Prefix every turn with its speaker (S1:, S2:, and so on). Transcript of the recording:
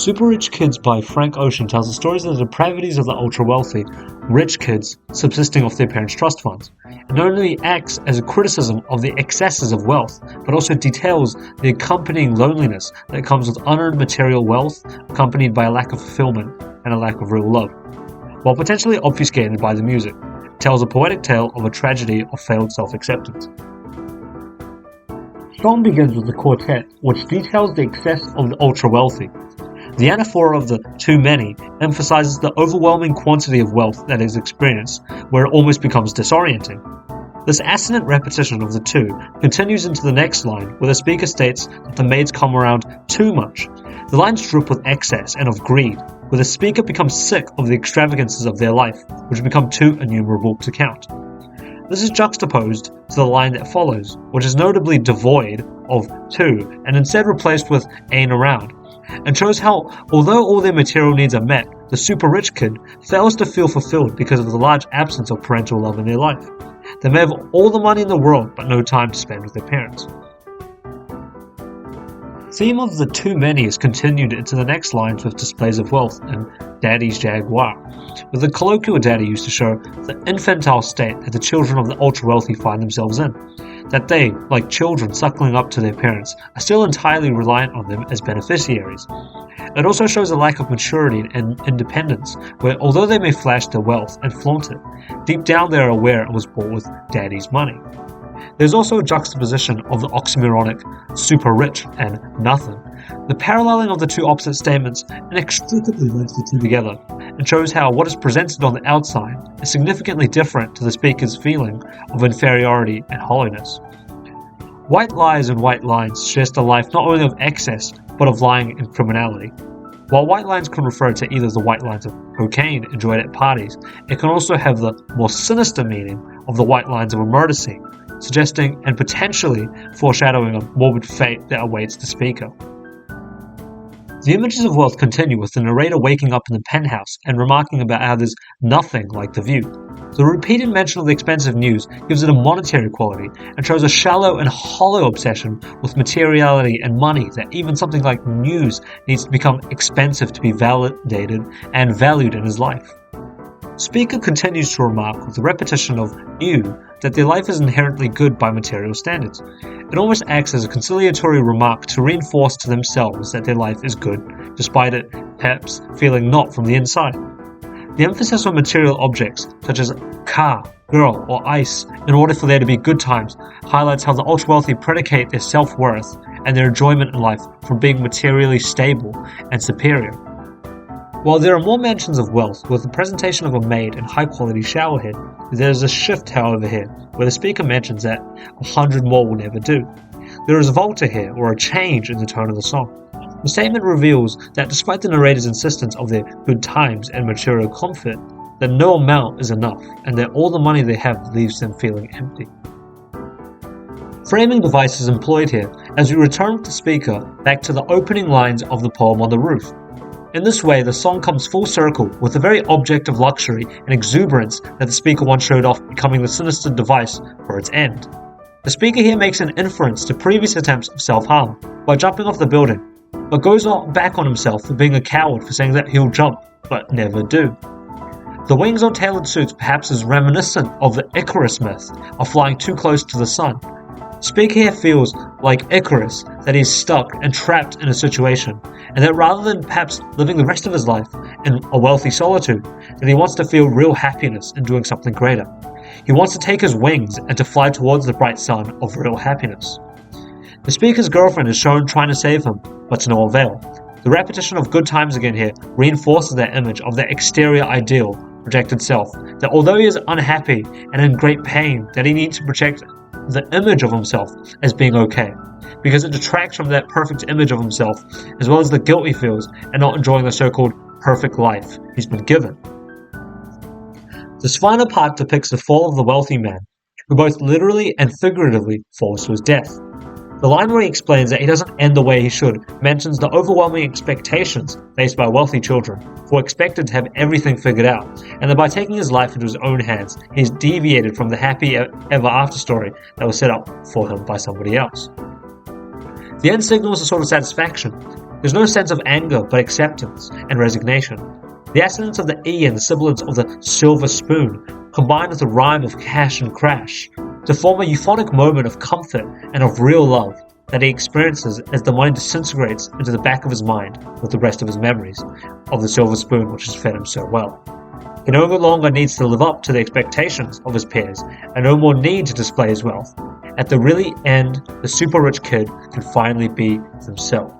S1: Super Rich Kids by Frank Ocean tells the stories of the depravities of the ultra-wealthy, rich kids subsisting off their parents' trust funds. It not only acts as a criticism of the excesses of wealth, but also details the accompanying loneliness that comes with unearned material wealth, accompanied by a lack of fulfillment and a lack of real love. While potentially obfuscated by the music, it tells a poetic tale of a tragedy of failed self-acceptance. The song begins with the quartet, which details the excess of the ultra-wealthy. The anaphora of the too many emphasizes the overwhelming quantity of wealth that is experienced, where it almost becomes disorienting. This assonant repetition of the two continues into the next line, where the speaker states that the maids come around too much. The lines drip with excess and of greed, where the speaker becomes sick of the extravagances of their life, which become too innumerable to count. This is juxtaposed to the line that follows, which is notably devoid of too, and instead replaced with ain't around, and shows how, although all their material needs are met, the super rich kid fails to feel fulfilled because of the large absence of parental love in their life. They may have all the money in the world, but no time to spend with their parents. The theme of the too many is continued into the next lines with displays of wealth in Daddy's Jaguar, where the colloquial daddy used to show the infantile state that the children of the ultra-wealthy find themselves in, that they, like children suckling up to their parents, are still entirely reliant on them as beneficiaries. It also shows a lack of maturity and independence, where although they may flash their wealth and flaunt it, deep down they are aware it was bought with daddy's money. There's also a juxtaposition of the oxymoronic super rich and nothing. The paralleling of the two opposite statements inextricably links the two together and shows how what is presented on the outside is significantly different to the speaker's feeling of inferiority and hollowness. White lies and white lines suggest a life not only of excess but of lying and criminality. While white lines can refer to either the white lines of cocaine enjoyed at parties, it can also have the more sinister meaning of the white lines of a murder scene, suggesting and potentially foreshadowing a morbid fate that awaits the speaker. The images of wealth continue with the narrator waking up in the penthouse and remarking about how there's nothing like the view. The repeated mention of the expensive news gives it a monetary quality and shows a shallow and hollow obsession with materiality and money that even something like news needs to become expensive to be validated and valued in his life. Speaker continues to remark with the repetition of new that their life is inherently good by material standards. It almost acts as a conciliatory remark to reinforce to themselves that their life is good, despite it, perhaps, feeling not from the inside. The emphasis on material objects, such as car, girl, or ice, in order for there to be good times, highlights how the ultra-wealthy predicate their self-worth and their enjoyment in life from being materially stable and superior. While there are more mentions of wealth with the presentation of a maid and high-quality showerhead, there is a shift, however, here, where the speaker mentions that 100 more will never do. There is a volta here, or a change in the tone of the song. The statement reveals that despite the narrator's insistence of their good times and material comfort, that no amount is enough, and that all the money they have leaves them feeling empty. Framing device is employed here, as we return with the speaker back to the opening lines of the poem on the roof. In this way, the song comes full circle with the very object of luxury and exuberance that the speaker once showed off becoming the sinister device for its end. The speaker here makes an inference to previous attempts of self-harm by jumping off the building, but goes back on himself for being a coward for saying that he'll jump, but never do. The wings on tailored suits perhaps is reminiscent of the Icarus myth of flying too close to the sun. Speaker here feels like Icarus, that he's stuck and trapped in a situation, and that rather than perhaps living the rest of his life in a wealthy solitude, that he wants to feel real happiness in doing something greater. He wants to take his wings and to fly towards the bright sun of real happiness. The speaker's girlfriend is shown trying to save him, but to no avail. The repetition of good times again here reinforces that image of the exterior ideal, projected self, that although he is unhappy and in great pain, that he needs to project the image of himself as being okay, because it detracts from that perfect image of himself, as well as the guilt he feels and not enjoying the so-called perfect life he's been given. This final part depicts the fall of the wealthy man, who both literally and figuratively falls to his death. The line where he explains that he doesn't end the way he should mentions the overwhelming expectations faced by wealthy children, who are expected to have everything figured out, and that by taking his life into his own hands, he's deviated from the happy ever after story that was set up for him by somebody else. The end signals a sort of satisfaction, There's no sense of anger but acceptance and resignation. The assonance of the E and the sibilance of the silver spoon combine with the rhyme of cash and crash to form a euphonic moment of comfort and of real love that he experiences as the money disintegrates into the back of his mind with the rest of his memories of the silver spoon which has fed him so well. He no longer needs to live up to the expectations of his peers and no more need to display his wealth. At the really end, the super rich kid can finally be himself.